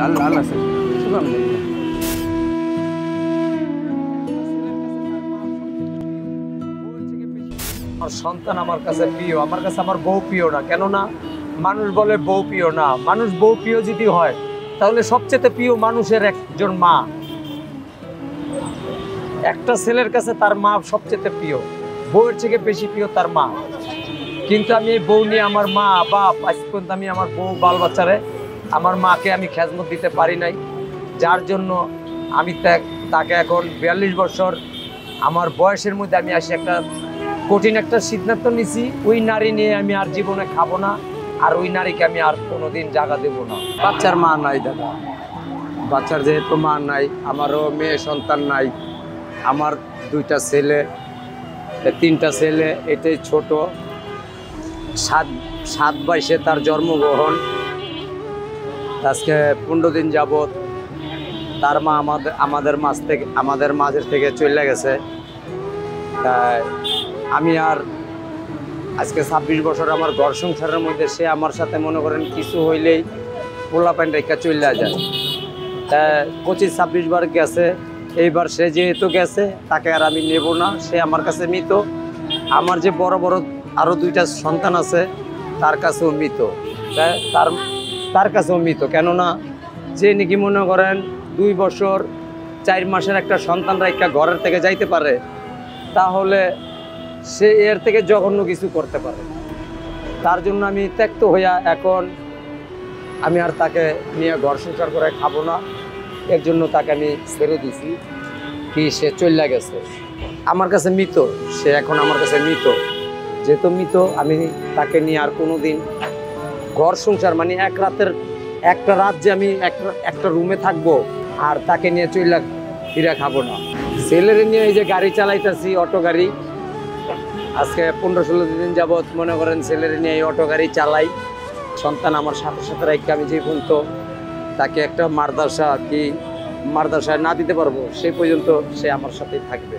আল্লাহ আল্লাহ সুবহানাল্লাহ। আমার সন্তান আমার কাছে প্রিয়, আমার কাছে আমার বউ প্রিয় না। কেননা মানুষ বলে বউ প্রিয় না, মানুষ বউ প্রিয় যদি হয় তাহলে সবচেয়ে প্রিয় মানুষের একজন মা। একটা ছেলের কাছে তার মা সবচেয়ে প্রিয়, বউয়ের থেকে বেশি প্রিয় তার মা। কিন্তু আমি এই বউ নিয়ে আমার মা বাপ আজ পর্যন্ত আমি আমার বউ বাল বাচ্চারে আমার মাকে আমি খেজমত দিতে পারি নাই, যার জন্য আমি তাকে এখন 42 বছর আমার বয়সের মধ্যে আমি আসি একটা কঠিন একটা সিদ্ধান্ত নিছি, ওই নারী নিয়ে আমি আর জীবনে খাবো না, আর ওই নারীকে আমি আর কোনোদিন জায়গা দেবো না। বাচ্চার মা নাই দাদা, বাচ্চার যেহেতু মা নাই, আমারও মেয়ে সন্তান নাই। আমার 2টা ছেলে, 3টা ছেলে, এটাই ছোট। 7/22 তার জন্মগ্রহণ। আজকে 15 দিন যাবৎ তার মা আমাদের মাঝের থেকে চলে গেছে। তাই আমি আর আজকে 26 বছর আমার ঘর সংসারের মধ্যে সে আমার সাথে মনে করেন কিছু হইলেই পোলা প্যান্ট রেখা চলে যায়। তা 25-26 বার গেছে, এইবার সে যেহেতু গেছে তাকে আর আমি নেব না, সে আমার কাছে মৃত। আমার যে বড় বড় আরও 2টা সন্তান আছে তার কাছেও মৃত, তার কাছেও মৃত। কেননা যে নাকি মনে করেন 2 বছর 4 মাসের একটা সন্তান রেখা ঘরের থেকে যাইতে পারে, তাহলে সে এর থেকে জঘন্য কিছু করতে পারে। তার জন্য আমি ত্যক্ত হইয়া এখন আমি আর তাকে নিয়ে ঘর সংসার করে খাবো না, এর জন্য তাকে আমি ছেড়ে দিছি। কি সে চলে গেছে, আমার কাছে মৃত, সে এখন আমার কাছে মৃত। যেহেতু মৃত, আমি তাকে নিয়ে আর কোনো দিন ঘর সংসার মানে একটা রাত যে আমি একটা রুমে থাকবো আর তাকে নিয়ে চলে ফিরে খাবো না। ছেলের নিয়ে এই যে গাড়ি চালাইতেছি, অটো গাড়ি, আজকে 15-16 দিন যাবৎ মনে করেন ছেলের নিয়ে এই অটো গাড়ি চালাই। সন্তান আমার সাথে সাথে রেখে আমি যে পর্যন্ত তাকে একটা মাদ্রাসায় না দিতে পারবো সেই পর্যন্ত সে আমার সাথেই থাকবে।